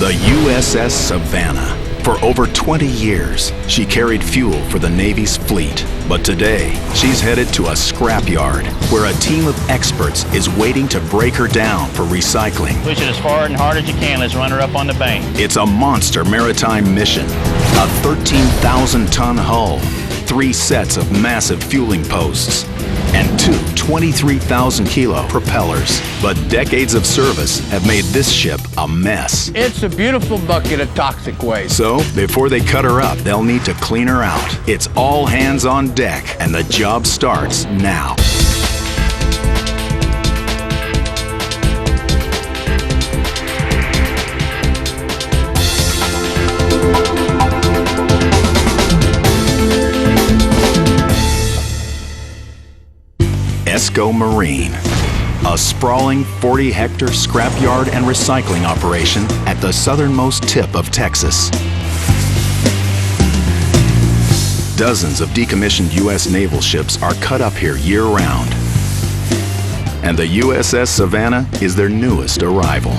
The USS Savannah. For over 20 years, she carried fuel for the Navy's fleet. But today, she's headed to a scrapyard where a team of experts is waiting to break her down for recycling. Push it as far and hard as you can. Let's run her up on the bank. It's a monster maritime mission. A 13,000-ton hull, 3 sets of massive fueling posts, and 2 23,000-kilo propellers. But decades of service have made this ship a mess. It's a beautiful bucket of toxic waste. So, before they cut her up, they'll need to clean her out. It's all hands on deck, and the job starts now. ESCO Marine, a sprawling 40-hectare scrapyard and recycling operation at the southernmost tip of Texas. Dozens of decommissioned U.S. naval ships are cut up here year-round, and the USS Savannah is their newest arrival.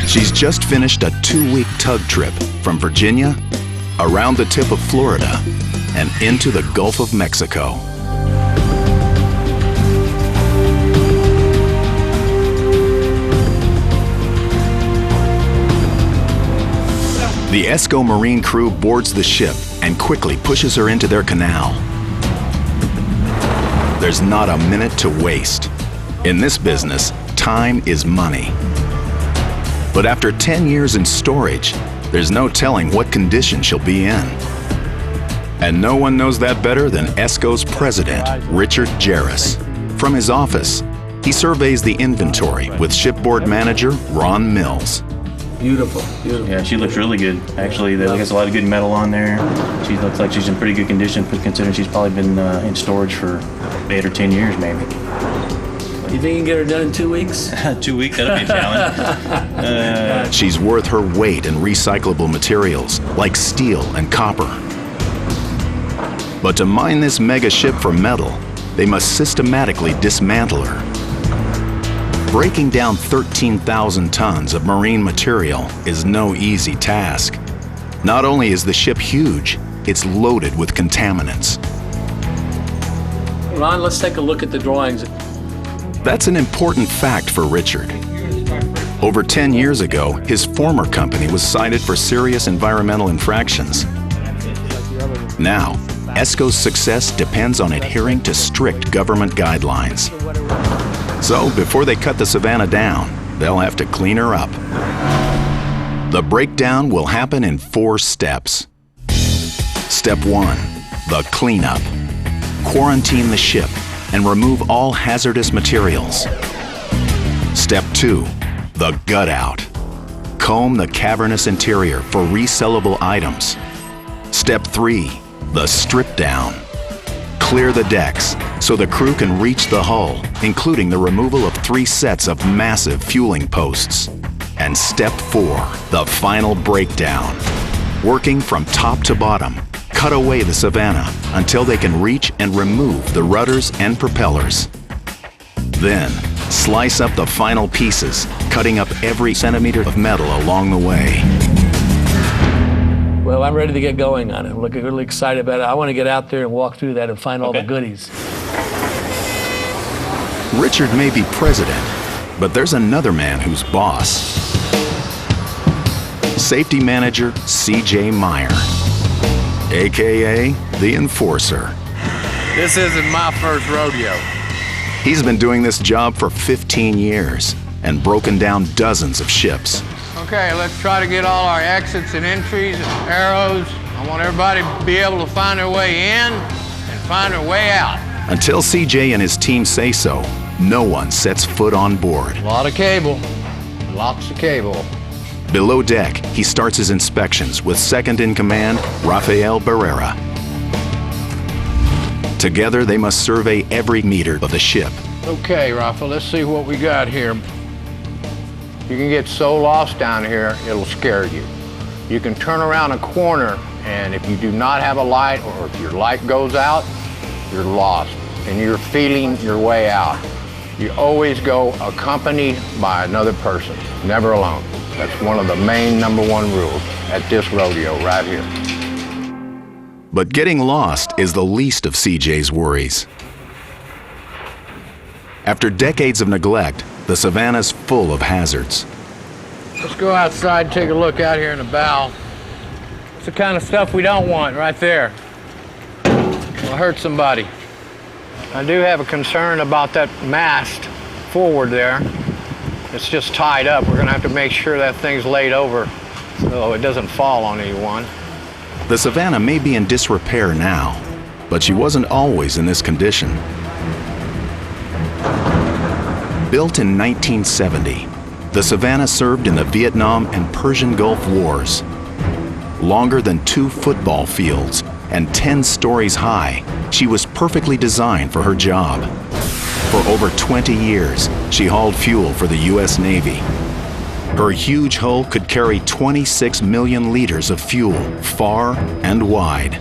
She's just finished a 2-week tug trip from Virginia, around the tip of Florida, and into the Gulf of Mexico. The ESCO Marine crew boards the ship and quickly pushes her into their canal. There's not a minute to waste. In this business, time is money. But after 10 years in storage, there's no telling what condition she'll be in. And no one knows that better than ESCO's president, Richard Jarris. From his office, he surveys the inventory with shipboard manager Ron Mills. Beautiful, beautiful. Yeah, she looks really good. Actually, there's a lot of good metal on there. She looks like she's in pretty good condition, considering she's probably been in storage for 8 or 10 years, maybe. You think you can get her done in 2 weeks? 2 weeks, that'll be a challenge. She's worth her weight in recyclable materials like steel and copper. But to mine this mega ship for metal, they must systematically dismantle her. Breaking down 13,000 tons of marine material is no easy task. Not only is the ship huge, it's loaded with contaminants. Ron, let's take a look at the drawings. That's an important fact for Richard. Over 10 years ago, his former company was cited for serious environmental infractions. Now, ESCO's success depends on adhering to strict government guidelines. So, before they cut the Savannah down, they'll have to clean her up. The breakdown will happen in 4 steps. Step 1, the cleanup. Quarantine the ship and remove all hazardous materials. Step 2, the gut out. Comb the cavernous interior for resellable items. Step 3, the strip down. Clear the decks so the crew can reach the hull, including the removal of 3 sets of massive fueling posts. And step 4, the final breakdown. Working from top to bottom, cut away the Savannah until they can reach and remove the rudders and propellers. Then, slice up the final pieces, cutting up every centimeter of metal along the way. Well, I'm ready to get going on it. I'm looking really excited about it. I want to get out there and walk through that and find all the goodies. Richard may be president, but there's another man who's boss. Safety Manager C.J. Meyer, a.k.a. the Enforcer. This isn't my first rodeo. He's been doing this job for 15 years and broken down dozens of ships. Okay, let's try to get all our exits and entries and arrows. I want everybody to be able to find their way in and find their way out. Until CJ and his team say so, no one sets foot on board. A lot of cable, lots of cable. Below deck, he starts his inspections with second in command, Rafael Barrera. Together, they must survey every meter of the ship. Okay, Rafa, let's see what we got here. You can get so lost down here, it'll scare you. You can turn around a corner, and if you do not have a light, or if your light goes out, you're lost, and you're feeling your way out. You always go accompanied by another person, never alone. That's one of the main #1 rules at this rodeo right here. But getting lost is the least of CJ's worries. After decades of neglect, the savannah's full of hazards. Let's go outside and take a look out here in the bow. It's the kind of stuff we don't want right there. It'll hurt somebody. I do have a concern about that mast forward there. It's just tied up. We're gonna have to make sure that thing's laid over so it doesn't fall on anyone. The Savannah may be in disrepair now, but she wasn't always in this condition. Built in 1970, the Savannah served in the Vietnam and Persian Gulf Wars. Longer than 2 football fields and 10 stories high, she was perfectly designed for her job. For over 20 years, she hauled fuel for the U.S. Navy. Her huge hull could carry 26 million liters of fuel far and wide.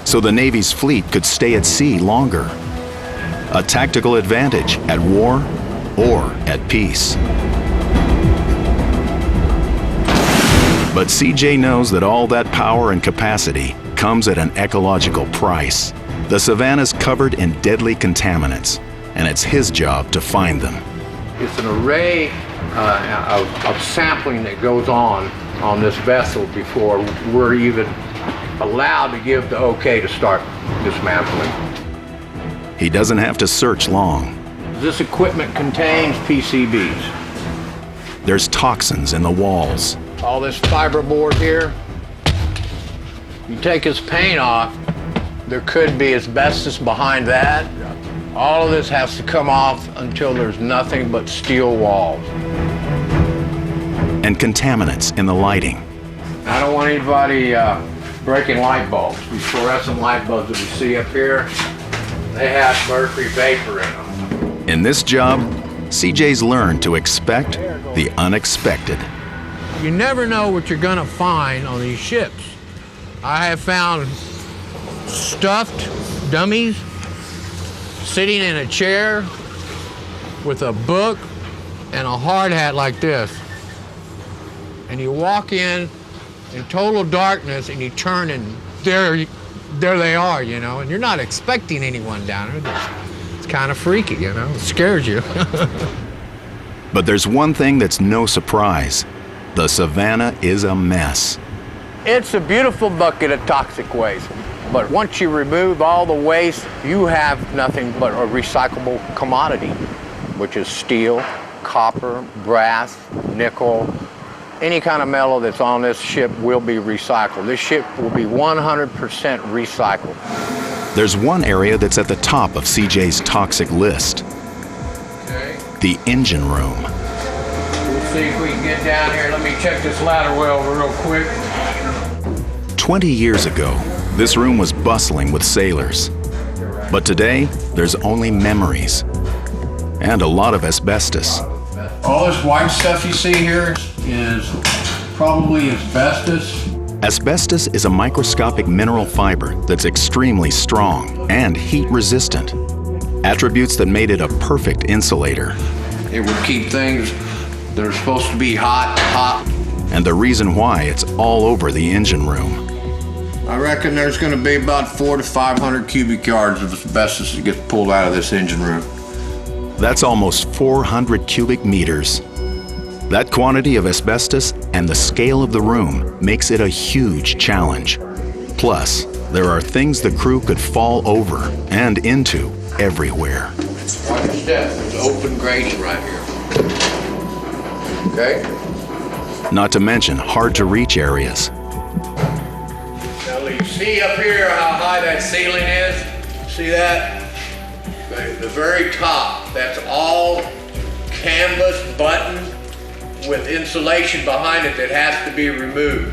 So the Navy's fleet could stay at sea longer. A tactical advantage at war or at peace. But CJ knows that all that power and capacity comes at an ecological price. The Savannah's covered in deadly contaminants, and it's his job to find them. It's an array of sampling that goes on this vessel before we're even allowed to give the okay to start dismantling. He doesn't have to search long. This equipment contains PCBs. There's toxins in the walls. All this fiberboard here, you take this paint off, there could be asbestos behind that. All of this has to come off until there's nothing but steel walls. And contaminants in the lighting. I don't want anybody breaking light bulbs. These fluorescent light bulbs that we see up here, they have mercury vapor in them. In this job, CJ's learned to expect the unexpected. You never know what you're gonna find on these ships. I have found stuffed dummies sitting in a chair with a book and a hard hat like this. And you walk in total darkness and you turn and there they are, you know, and you're not expecting anyone down there. It's kind of freaky, you know, it scares you. But there's one thing that's no surprise. The Savannah is a mess. It's a beautiful bucket of toxic waste. But once you remove all the waste, you have nothing but a recyclable commodity, which is steel, copper, brass, nickel. Any kind of metal that's on this ship will be recycled. This ship will be 100% recycled. There's one area that's at the top of CJ's toxic list. Okay. The engine room. We'll see if we can get down here. Let me check this ladder well real quick. 20 years ago, this room was bustling with sailors. But today, there's only memories and a lot of asbestos. All this white stuff you see here is probably asbestos. Asbestos is a microscopic mineral fiber that's extremely strong and heat resistant. Attributes that made it a perfect insulator. It would keep things that are supposed to be hot. And the reason why it's all over the engine room. I reckon there's going to be about 400 to 500 cubic yards of asbestos that gets pulled out of this engine room. That's almost 400 cubic meters. That quantity of asbestos and the scale of the room makes it a huge challenge. Plus, there are things the crew could fall over and into everywhere. Watch your step. There's open grating right here. Okay? Not to mention hard-to-reach areas. Now, you see up here how high that ceiling is? See that? The very top, that's all canvas buttoned with insulation behind it that has to be removed.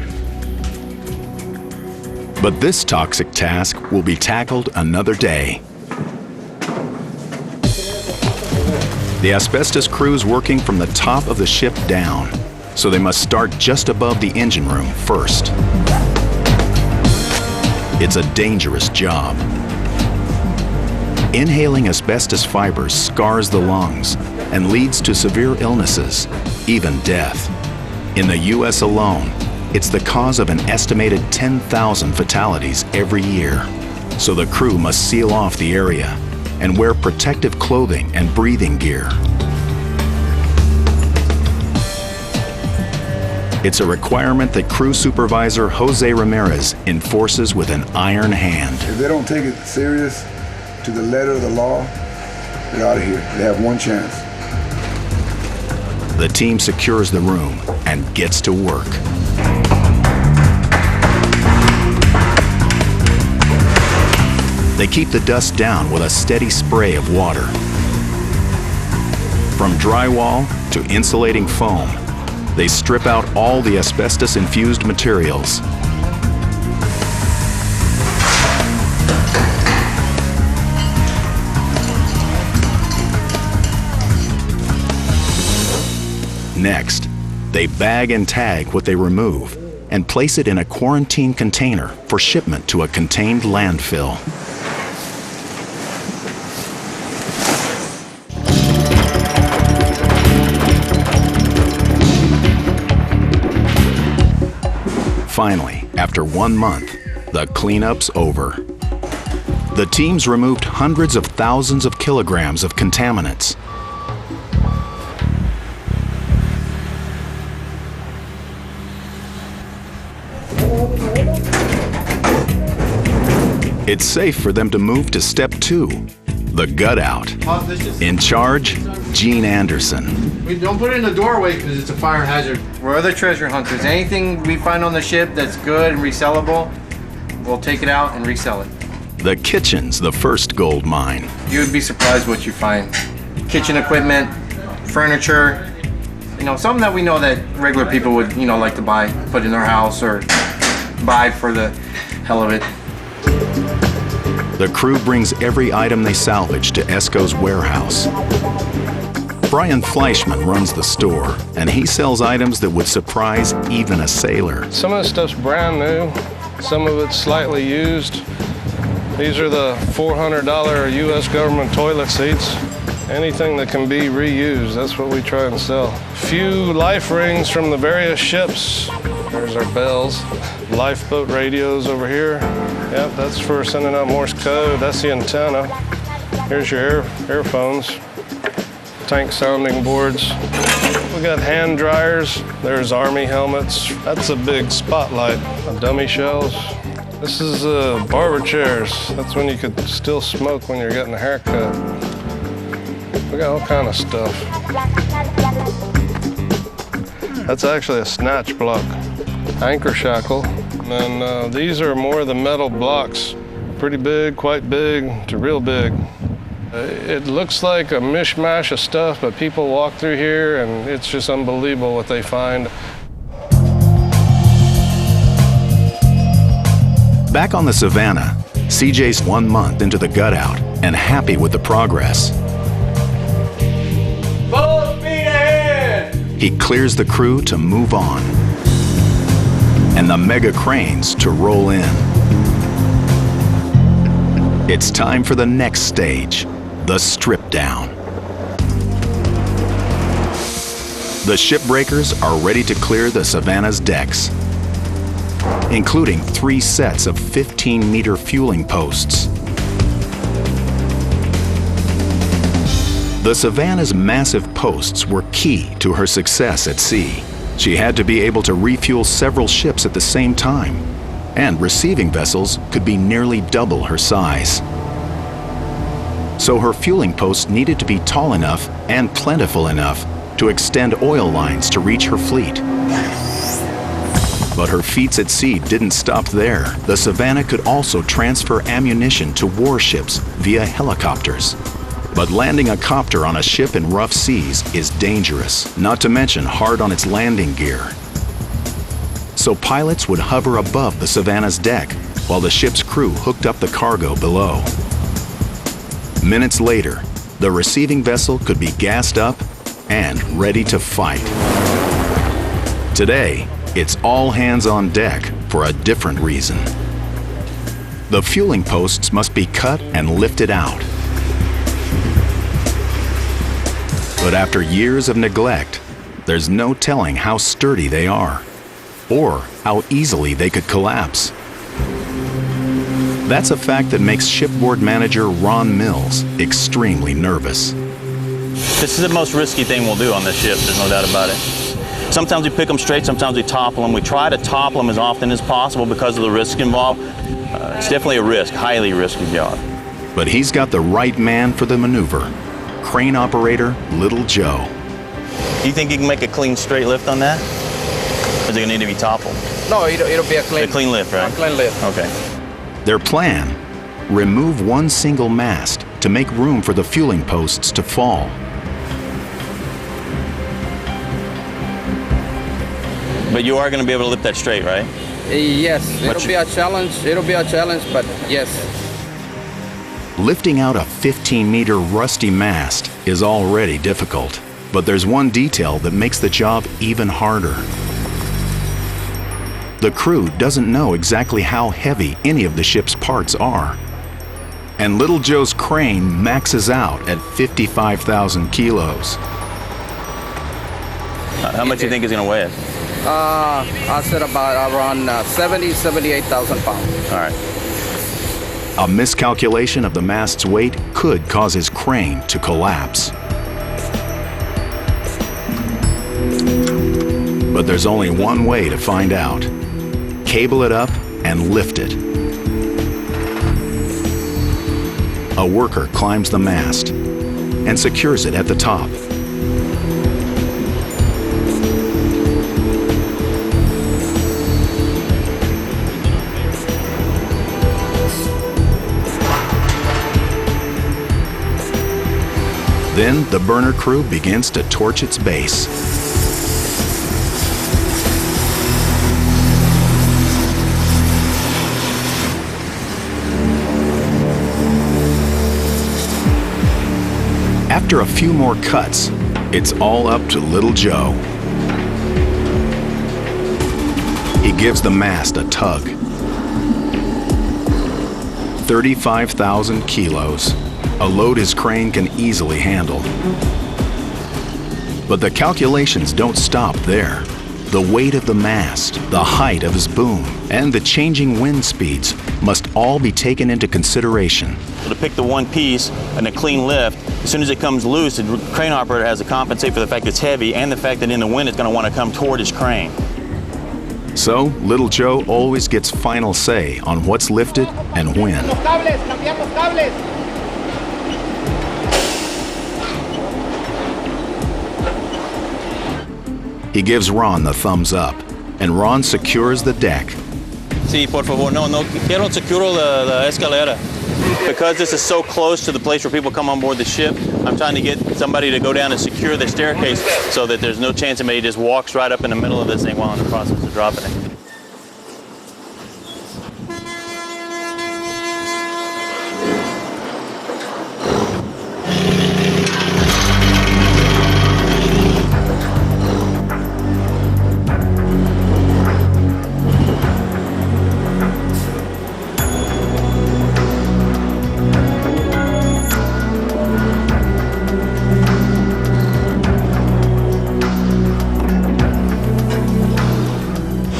But this toxic task will be tackled another day. The asbestos crew's working from the top of the ship down, so they must start just above the engine room first. It's a dangerous job. Inhaling asbestos fibers scars the lungs and leads to severe illnesses, even death. In the U.S. alone, it's the cause of an estimated 10,000 fatalities every year. So the crew must seal off the area and wear protective clothing and breathing gear. It's a requirement that crew supervisor Jose Ramirez enforces with an iron hand. If they don't take it serious to the letter of the law, they're out of here. They have one chance. The team secures the room and gets to work. They keep the dust down with a steady spray of water. From drywall to insulating foam, they strip out all the asbestos-infused materials. Next, they bag and tag what they remove and place it in a quarantine container for shipment to a contained landfill. Finally, after 1 month, the cleanup's over. The teams removed hundreds of thousands of kilograms of contaminants. It's safe for them to move to step 2, the gut out. In charge, Gene Anderson. We don't put it in the doorway because it's a fire hazard. We're other treasure hunters. Anything we find on the ship that's good and resellable, we'll take it out and resell it. The kitchen's the first gold mine. You would be surprised what you find. Kitchen equipment, furniture, something that we know that regular people would, like to buy, put in their house or buy for the hell of it. The crew brings every item they salvage to ESCO's warehouse. Brian Fleischman runs the store, and he sells items that would surprise even a sailor. Some of the stuff's brand new, some of it's slightly used. These are the $400 U.S. government toilet seats. Anything that can be reused, that's what we try and sell. A few life rings from the various ships. There's our bells. Lifeboat radios over here. Yep, that's for sending out Morse code. That's the antenna. Here's your earphones. Tank sounding boards. We got hand dryers. There's Army helmets. That's a big spotlight. Dummy shells. This is barber chairs. That's when you could still smoke when you're getting a haircut. We got all kind of stuff. That's actually a snatch block. Anchor shackle. And these are more of the metal blocks. Pretty big, quite big to real big. It looks like a mishmash of stuff, but people walk through here and it's just unbelievable what they find. Back on the Savannah, CJ's 1 month into the gut out and happy with the progress. Full speed ahead! He clears the crew to move on and the mega cranes to roll in. It's time for the next stage, the strip down. The shipbreakers are ready to clear the Savannah's decks, including 3 sets of 15-meter fueling posts. The Savannah's massive posts were key to her success at sea. She had to be able to refuel several ships at the same time, and receiving vessels could be nearly double her size. So her fueling posts needed to be tall enough and plentiful enough to extend oil lines to reach her fleet. But her feats at sea didn't stop there. The Savannah could also transfer ammunition to warships via helicopters. But landing a copter on a ship in rough seas is dangerous, not to mention hard on its landing gear. So pilots would hover above the Savannah's deck while the ship's crew hooked up the cargo below. Minutes later, the receiving vessel could be gassed up and ready to fight. Today, it's all hands on deck for a different reason. The fueling posts must be cut and lifted out. But after years of neglect, there's no telling how sturdy they are, or how easily they could collapse. That's a fact that makes shipboard manager Ron Mills extremely nervous. This is the most risky thing we'll do on this ship, there's no doubt about it. Sometimes we pick them straight, sometimes we topple them. We try to topple them as often as possible because of the risk involved. It's definitely a risk, highly risky job. But he's got the right man for the maneuver, crane operator Little Joe. Do you think you can make a clean straight lift on that? Or is it gonna need to be toppled? No, it'll be a clean lift, right? A clean lift. Okay. Their plan, remove one single mast to make room for the fueling posts to fall. But you are going to be able to lift that straight, right? Yes, it'll be a challenge. It'll be a challenge, but yes. Lifting out a 15-meter rusty mast is already difficult, but there's one detail that makes the job even harder. The crew doesn't know exactly how heavy any of the ship's parts are. And Little Joe's crane maxes out at 55,000 kilos. How much do you think is going to weigh it? I said about around 78,000 pounds. All right. A miscalculation of the mast's weight could cause his crane to collapse. But there's only one way to find out. Cable it up and lift it. A worker climbs the mast and secures it at the top. Then the burner crew begins to torch its base. After a few more cuts, it's all up to Little Joe. He gives the mast a tug. 35,000 kilos. A load his crane can easily handle. But the calculations don't stop there. The weight of the mast, the height of his boom, and the changing wind speeds must all be taken into consideration. To pick the one piece and a clean lift, as soon as it comes loose, the crane operator has to compensate for the fact it's heavy and the fact that in the wind it's going to want to come toward his crane. So, Little Joe always gets final say on what's lifted and when. He gives Ron the thumbs up, and Ron secures the deck. Sí, por favor, no quiero seguro la escalera. Because this is so close to the place where people come on board the ship, I'm trying to get somebody to go down and secure the staircase so that there's no chance somebody just walks right up in the middle of this thing while in the process of dropping it.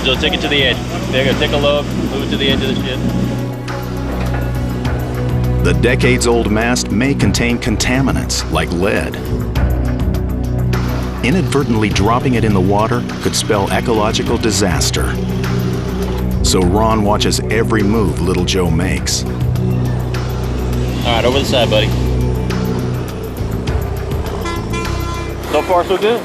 So take it to the edge. There you go, take a load, move it to the edge of the ship. The decades-old mast may contain contaminants like lead. Inadvertently dropping it in the water could spell ecological disaster. So Ron watches every move Little Joe makes. All right, over the side, buddy. So far, so good.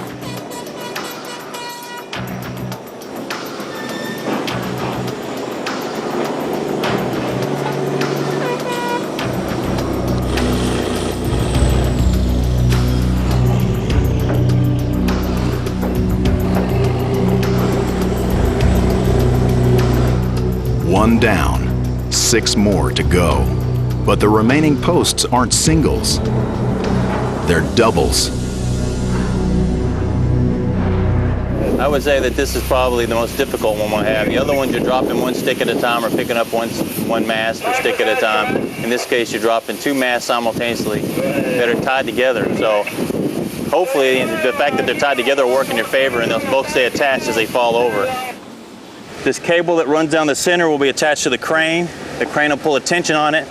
One down, 6 more to go. But the remaining posts aren't singles. They're doubles. I would say that this is probably the most difficult one we'll have. The other ones you're dropping one stick at a time or picking up one mast or stick at a time. In this case, you're dropping 2 masts simultaneously that are tied together. So hopefully the fact that they're tied together will work in your favor and they'll both stay attached as they fall over. This cable that runs down the center will be attached to the crane. The crane will pull a tension on it.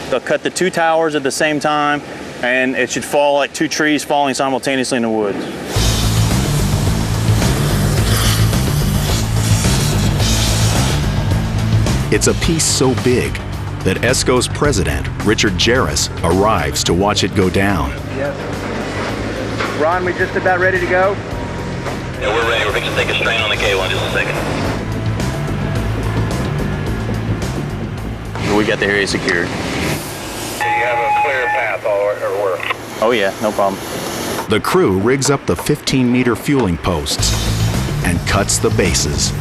They'll cut the two towers at the same time, and it should fall like two trees falling simultaneously in the woods. It's a piece so big that ESCO's president, Richard Jarris, arrives to watch it go down. Yes. Ron, we just about ready to go? Yeah, we're ready. We're fixing to take a strain on the cable in just a second. We got the area secured. Do you have a clear path or work? Oh yeah, no problem. The crew rigs up the 15-meter fueling posts and cuts the bases.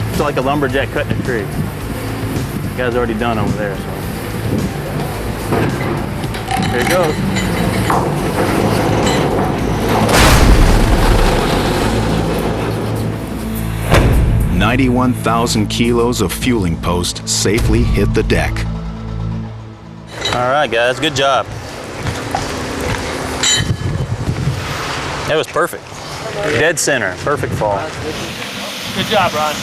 It's like a lumberjack cutting a tree. The guy's already done over there, so. There it goes. $91,000 kilos of fueling post safely hit the deck. All right, guys, good job. That was perfect. Dead center, perfect fall. Good job, Ron.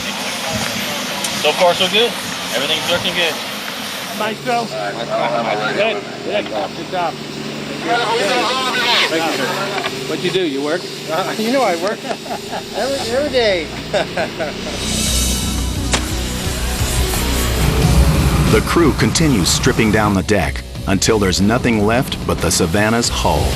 So far, so good. Everything's looking good. Maestro. Good. Good job. What'd you do? You work? You know I work every day. The crew continues stripping down the deck until there's nothing left but the Savannah's hull.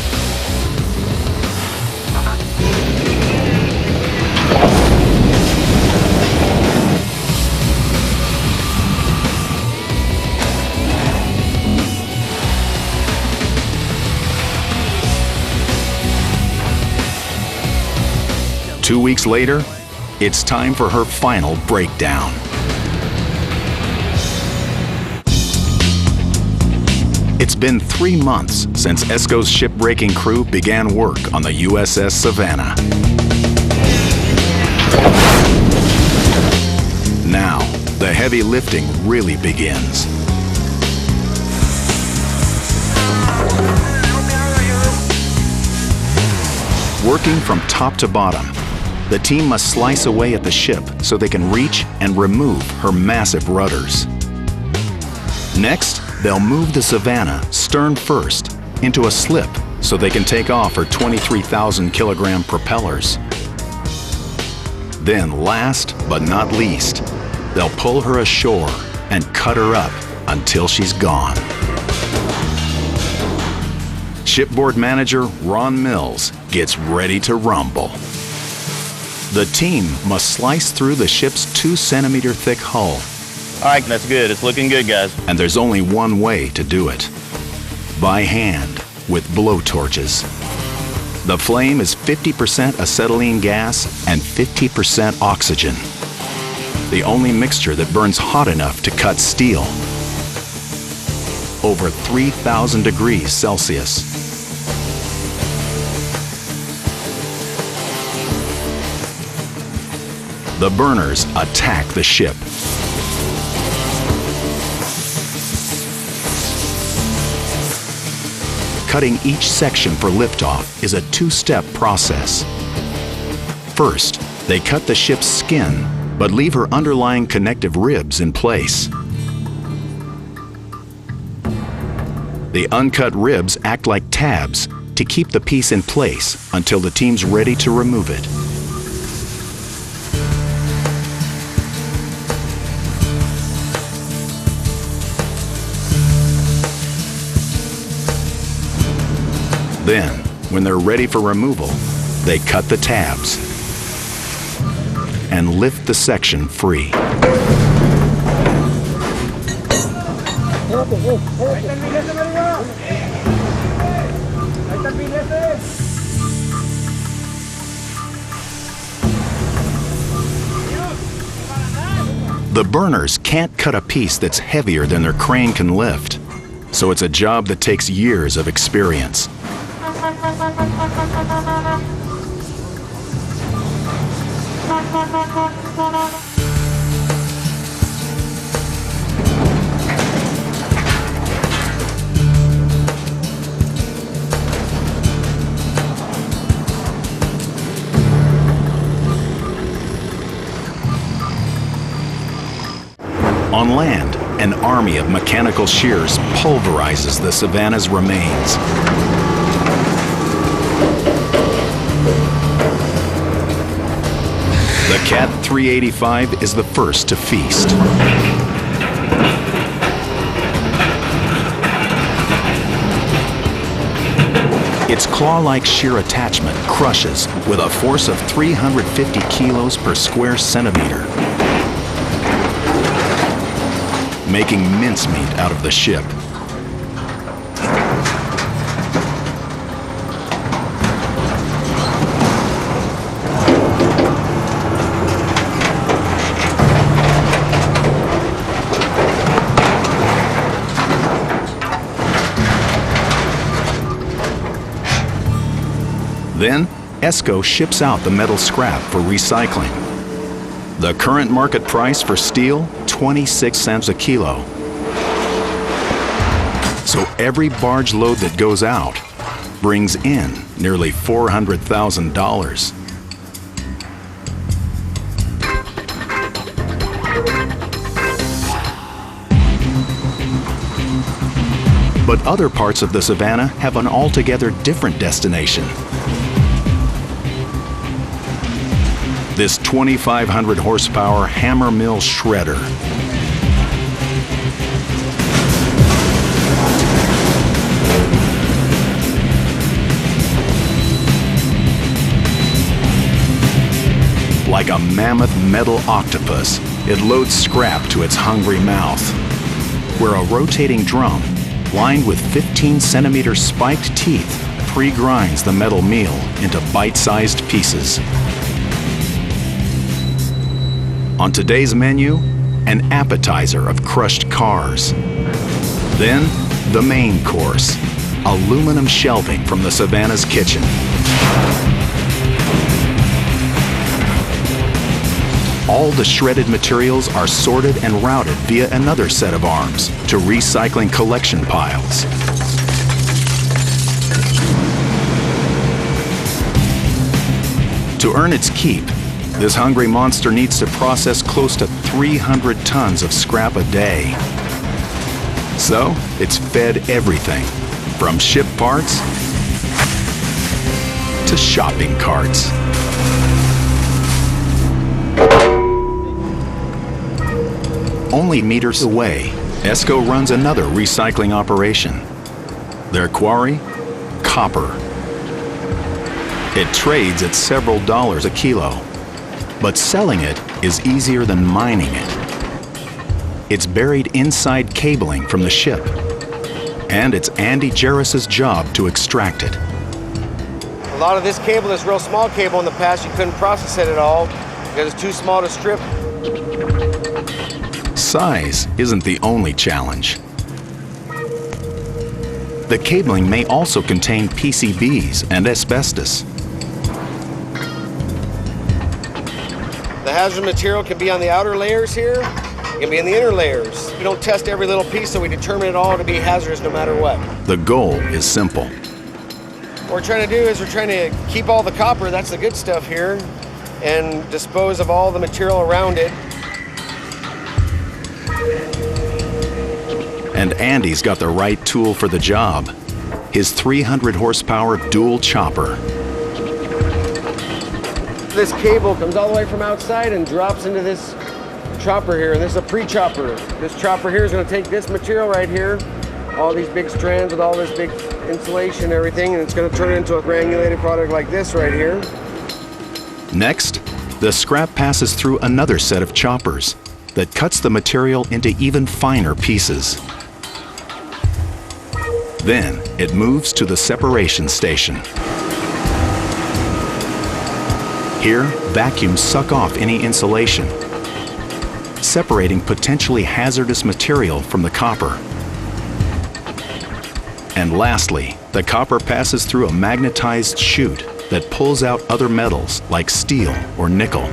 Two weeks later, it's time for her final breakdown. It's been 3 months since ESCO's shipbreaking crew began work on the USS Savannah. Now, the heavy lifting really begins. Working from top to bottom, the team must slice away at the ship so they can reach and remove her massive rudders. Next, they'll move the Savannah stern first into a slip so they can take off her 23,000 kilogram propellers. Then last but not least, they'll pull her ashore and cut her up until she's gone. Shipboard manager Ron Mills gets ready to rumble. The team must slice through the ship's 2-centimeter thick hull. All right, that's good. It's looking good, guys. And there's only one way to do it. By hand, with blowtorches. The flame is 50% acetylene gas and 50% oxygen. The only mixture that burns hot enough to cut steel. Over 3,000 degrees Celsius. The burners attack the ship. Cutting each section for liftoff is a 2-step process. First, they cut the ship's skin, but leave her underlying connective ribs in place. The uncut ribs act like tabs to keep the piece in place until the team's ready to remove it. Then, when they're ready for removal, they cut the tabs and lift the section free. The burners can't cut a piece that's heavier than their crane can lift, so it's a job that takes years of experience. On land, an army of mechanical shears pulverizes the savanna's remains. The Cat 385 is the first to feast. Its claw-like shear attachment crushes with a force of 350 kilos per square centimeter, making mincemeat out of the ship. Then, ESCO ships out the metal scrap for recycling. The current market price for steel, 26 cents a kilo. So every barge load that goes out brings in nearly $400,000. But other parts of the Savannah have an altogether different destination. This 2,500 horsepower hammer mill shredder like a mammoth metal octopus, it loads scrap to its hungry mouth, where a rotating drum lined with 15-centimeter spiked teeth pre-grinds the metal meal into bite-sized pieces. On today's menu, an appetizer of crushed cars. Then, the main course, aluminum shelving from the Savannah's kitchen. All the shredded materials are sorted and routed via another set of arms to recycling collection piles. To earn its keep, this hungry monster needs to process close to 300 tons of scrap a day. So, it's fed everything, from ship parts to shopping carts. Only meters away, ESCO runs another recycling operation. Their quarry? Copper. It trades at several dollars a kilo. But selling it is easier than mining it. It's buried inside cabling from the ship, and it's Andy Jarris's job to extract it. A lot of this cable, this real small cable in the past, you couldn't process it at all because it's too small to strip. Size isn't the only challenge. The cabling may also contain PCBs and asbestos. The hazardous material can be on the outer layers here, it can be in the inner layers. We don't test every little piece, so we determine it all to be hazardous no matter what. The goal is simple. What we're trying to do is we're trying to keep all the copper, that's the good stuff here, and dispose of all the material around it. And Andy's got the right tool for the job. His 300 horsepower dual chopper. This cable comes all the way from outside and drops into this chopper here, and this is a pre-chopper. This chopper here is going to take this material right here, all these big strands with all this big insulation and everything, and it's going to turn it into a granulated product like this right here. Next, the scrap passes through another set of choppers that cuts the material into even finer pieces. Then it moves to the separation station. Here, vacuums suck off any insulation, separating potentially hazardous material from the copper. And lastly, the copper passes through a magnetized chute that pulls out other metals like steel or nickel.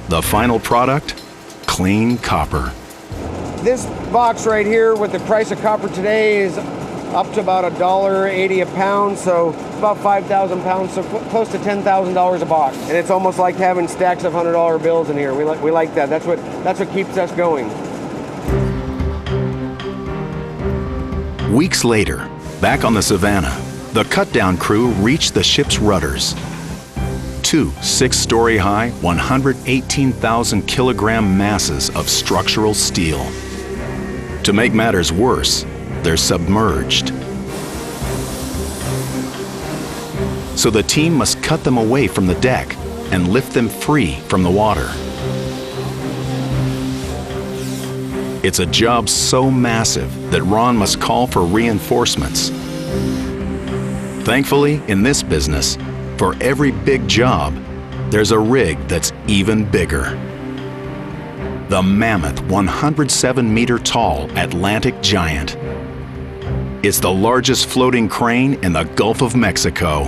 The final product? Clean copper. This box right here with the price of copper today is up to about $1.80 a pound, so about 5,000 pounds, so close to $10,000 a box. And it's almost like having stacks of $100 bills in here. We like that. That's what keeps us going. Weeks later, back on the Savannah, the cut-down crew reached the ship's rudders. Two 6-story high, 118,000 kilogram masses of structural steel. To make matters worse, they're submerged. So the team must cut them away from the deck and lift them free from the water. It's a job so massive that Ron must call for reinforcements. Thankfully, in this business, for every big job, there's a rig that's even bigger. The mammoth 107-meter-tall Atlantic Giant. It's the largest floating crane in the Gulf of Mexico,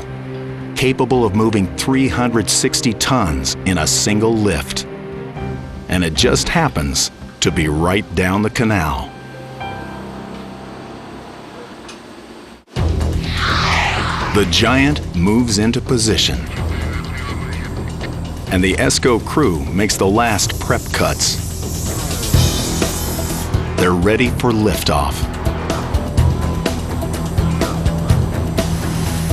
capable of moving 360 tons in a single lift. And it just happens to be right down the canal. The Giant moves into position, and the ESCO crew makes the last prep cuts. They're ready for liftoff.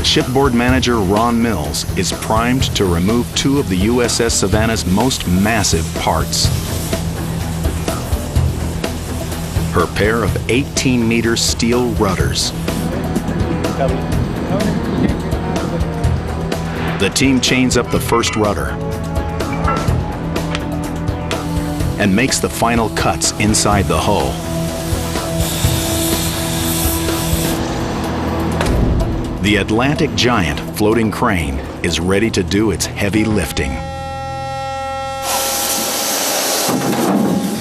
Shipboard manager Ron Mills is primed to remove two of the USS Savannah's most massive parts. Her pair of 18-meter steel rudders. The team chains up the first rudder and makes the final cuts inside the hull. The Atlantic Giant floating crane is ready to do its heavy lifting.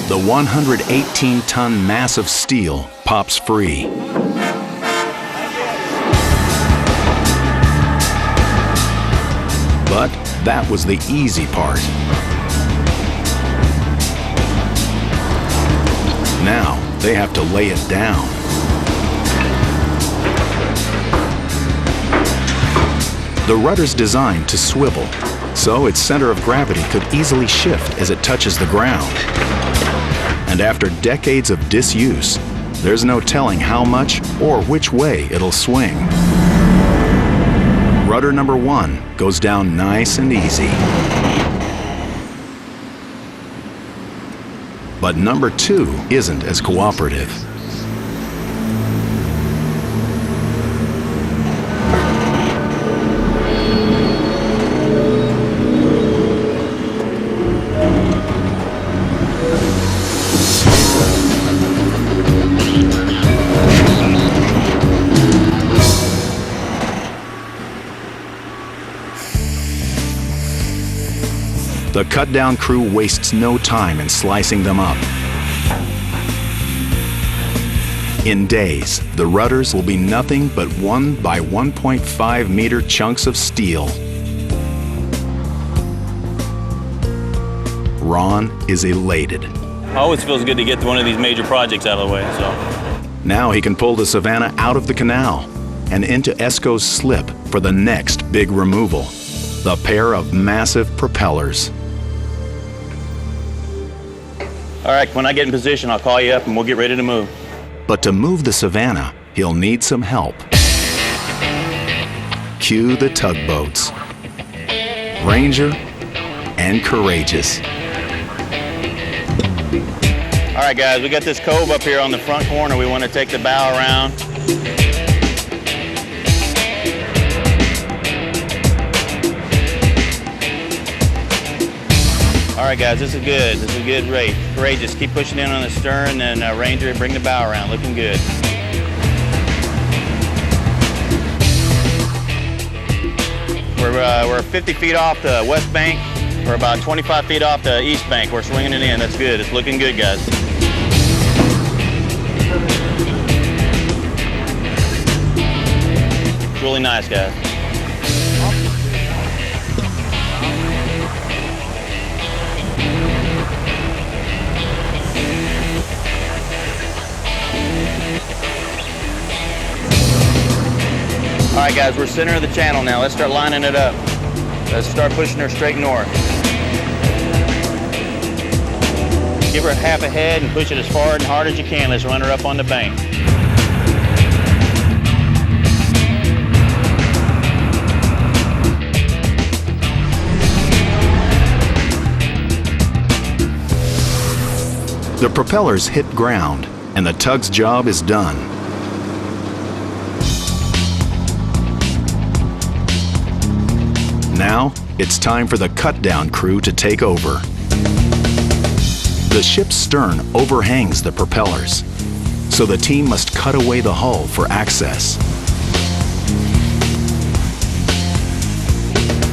The 118-ton mass of steel pops free. But that was the easy part. Now they have to lay it down. The rudder's designed to swivel, so its center of gravity could easily shift as it touches the ground. And after decades of disuse, there's no telling how much or which way it'll swing. Rudder number 1 goes down nice and easy. But number 2 isn't as cooperative. The cut-down crew wastes no time in slicing them up. In days, the rudders will be nothing but 1 by 1.5 meter chunks of steel. Ron is elated. Always feels good to get one of these major projects out of the way. So now he can pull the Savannah out of the canal and into ESCO's slip for the next big removal, the pair of massive propellers. all right, when I get in position, I'll call you up and we'll get ready to move. But to move the Savannah, he'll need some help. Cue the tugboats. Ranger and Courageous. All right, guys, we got this cove up here on the front corner. We want to take the bow around. All right, guys, this is good. This is a good rate. Courageous, keep pushing in on the stern, and Ranger, bring the bow around. Looking good. We're 50 feet off the west bank. We're about 25 feet off the east bank. We're swinging it in. That's good. It's looking good, guys. It's really nice, guys. right, guys, we're center of the channel now. Let's start lining it up. Let's start pushing her straight north. Give her half a head and push it as far and hard as you can. Let's run her up on the bank. The propellers hit ground, and the tug's job is done. Now, it's time for the cut-down crew to take over. The ship's stern overhangs the propellers, so the team must cut away the hull for access.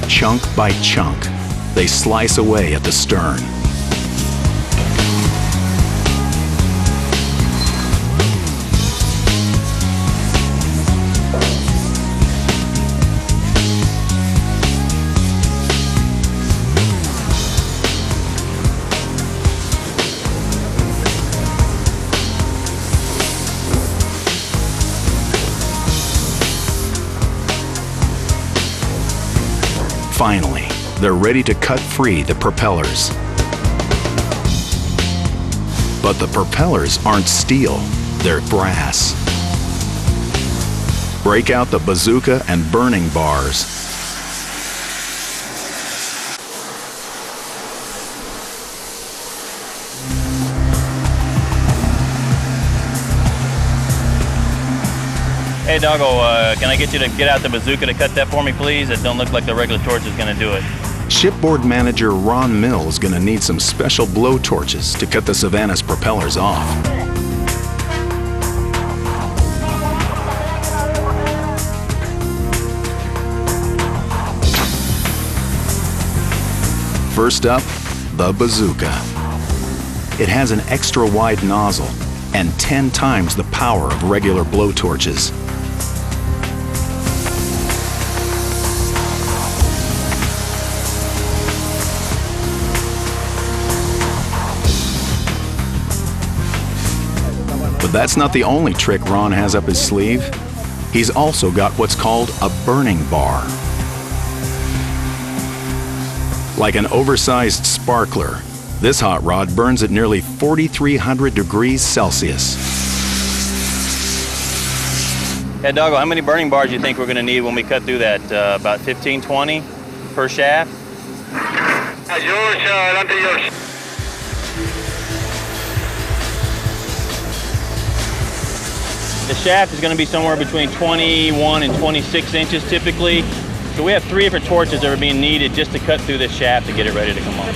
Chunk by chunk, they slice away at the stern. Finally, they're ready to cut free the propellers. But the propellers aren't steel, they're brass. Break out the bazooka and burning bars. Hey, Doggo, can I get you to get out the bazooka to cut that for me, please? It don't look like the regular torch is going to do it. Shipboard manager Ron Mills is going to need some special blow torches to cut the Savannah's propellers off. First up, the bazooka. It has an extra wide nozzle and 10 times the power of regular blow torches. But that's not the only trick Ron has up his sleeve. He's also got what's called a burning bar. Like an oversized sparkler, this hot rod burns at nearly 4,300 degrees Celsius. Hey, Doggo, how many burning bars do you think we're going to need when we cut through that? About 15, 20 per shaft? Yours. The shaft is going to be somewhere between 21 and 26 inches typically. So we have 3 different torches that are being needed just to cut through this shaft to get it ready to come off.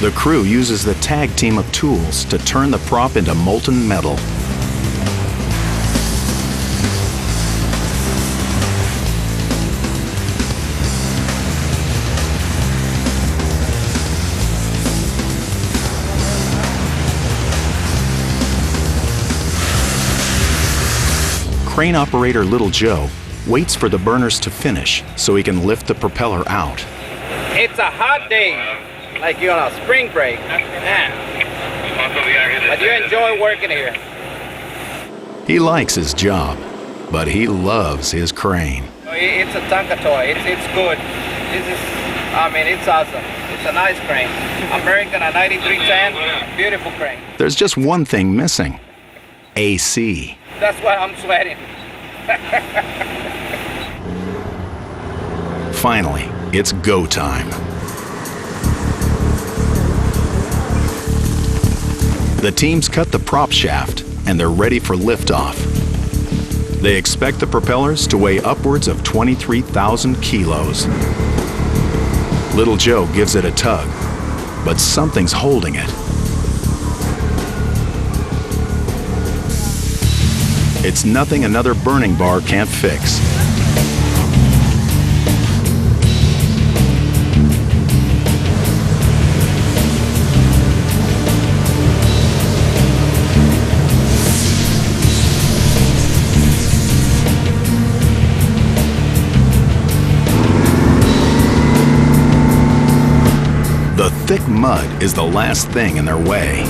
The crew uses the tag team of tools to turn the prop into molten metal. Crane operator Little Joe waits for the burners to finish so he can lift the propeller out. It's a hot day, like you're on a spring break. Yeah. But you enjoy working here. He likes his job, but he loves his crane. It's a Tanke toy. It's good. This is, I mean, it's awesome. It's a nice crane. American, a 9310, beautiful crane. There's just one thing missing: AC. That's why I'm sweating. Finally, it's go time. The teams cut the prop shaft and they're ready for liftoff. They expect the propellers to weigh upwards of 23,000 kilos. Little Joe gives it a tug, but something's holding it. It's nothing another burning bar can't fix. The thick mud is the last thing in their way.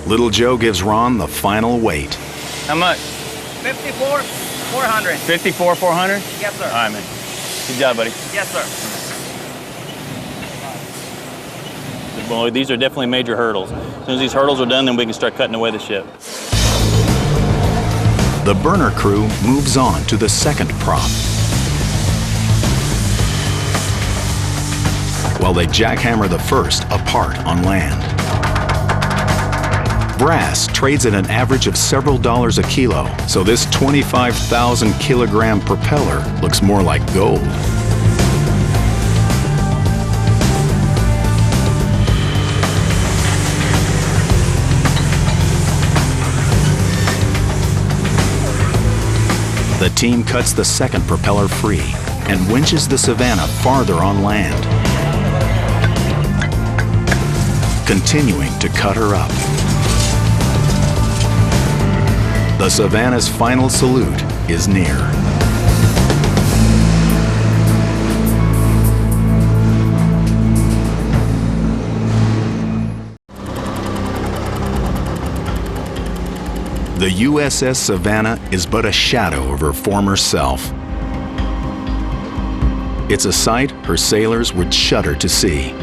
Little Joe gives Ron the final weight. How much? 54,400. 54,400? Yes, sir. All right, man. Good job, buddy. Yes, sir. Boy, these are definitely major hurdles. As soon as these hurdles are done, then we can start cutting away the ship. The burner crew moves on to the second prop. While they jackhammer the first apart on land. Brass trades at an average of several dollars a kilo, so this 25,000 kilogram propeller looks more like gold. The team cuts the second propeller free and winches the Savannah farther on land, continuing to cut her up. The Savannah's final salute is near. The USS Savannah is but a shadow of her former self. It's a sight her sailors would shudder to see.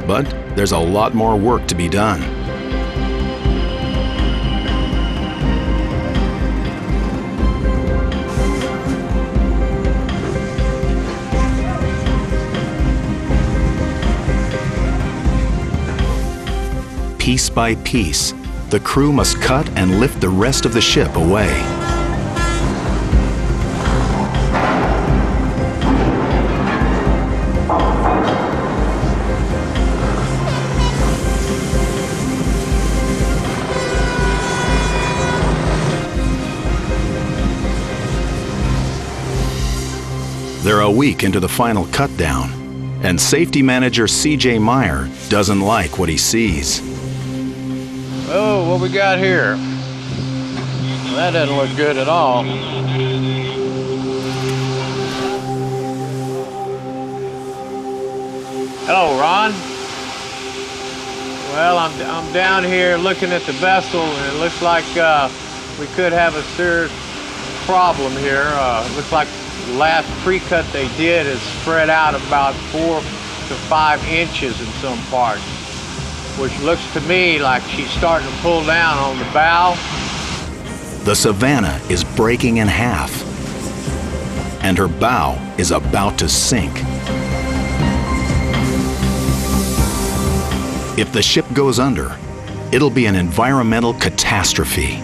But there's a lot more work to be done. Piece by piece, the crew must cut and lift the rest of the ship away. They're a week into the final cut down, and safety manager C.J. Meyer doesn't like what he sees. Oh, what we got here? Well, that doesn't look good at all. Hello, Ron. Well, I'm down here looking at the vessel, and it looks like we could have a serious problem here. It looks like the last pre-cut they did is spread out about 4 to 5 inches in some parts, which looks to me like she's starting to pull down on the bow. The Savannah is breaking in half, and her bow is about to sink. If the ship goes under, it'll be an environmental catastrophe.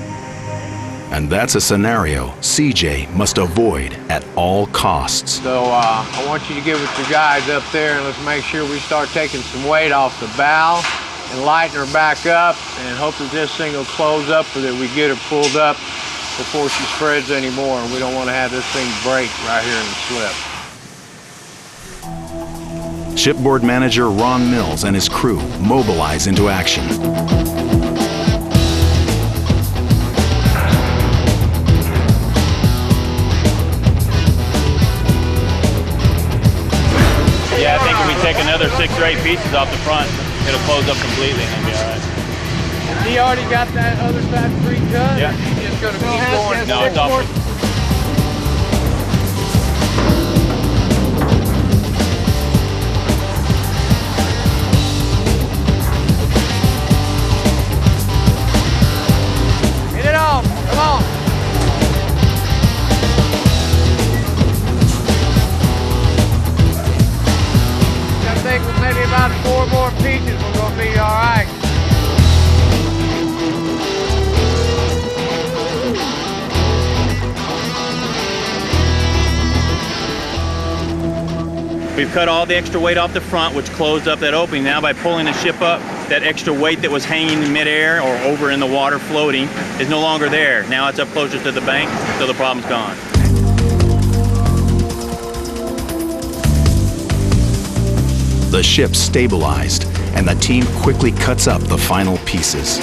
And that's a scenario CJ must avoid at all costs. So I want you to get with your guys up there and let's make sure we start taking some weight off the bow and lighten her back up and hope that this thing will close up or that we get her pulled up before she spreads anymore. And we don't want to have this thing break right here and slip. Shipboard manager Ron Mills and his crew mobilize into action. Yeah, I think if we take another 6 or 8 pieces off the front, it'll close up completely and it'll be all right. He already got that other side pre-cut? Yeah. He's just going to keep going? No, it's off. Get it off. Come on. I think with maybe about 4 more pieces, we're going to be all right. We've cut all the extra weight off the front, which closed up that opening. Now by pulling the ship up, that extra weight that was hanging in midair or over in the water floating is no longer there. Now it's up closer to the bank, so the problem's gone. The ship stabilized, and the team quickly cuts up the final pieces.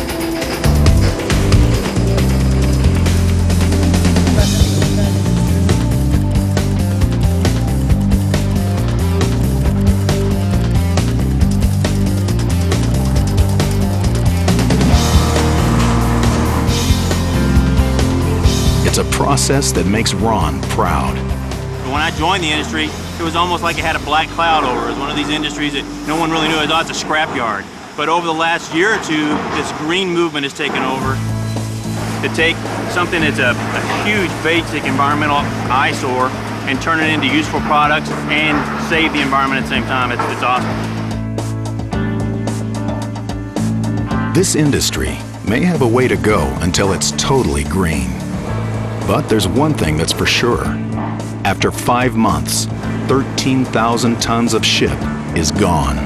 process that makes Ron proud. When I joined the industry, it was almost like it had a black cloud over it. It was one of these industries that no one really knew. It was, oh, it's a scrapyard. But over the last year or two, this green movement has taken over to take something that's a huge basic environmental eyesore and turn it into useful products and save the environment at the same time. It's awesome. This industry may have a way to go until it's totally green. But there's one thing that's for sure. After 5 months, 13,000 tons of ship is gone.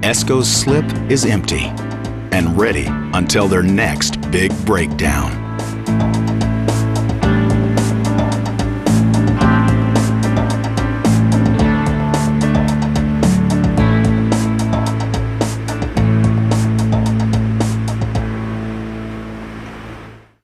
ESCO's slip is empty and ready until their next big breakdown.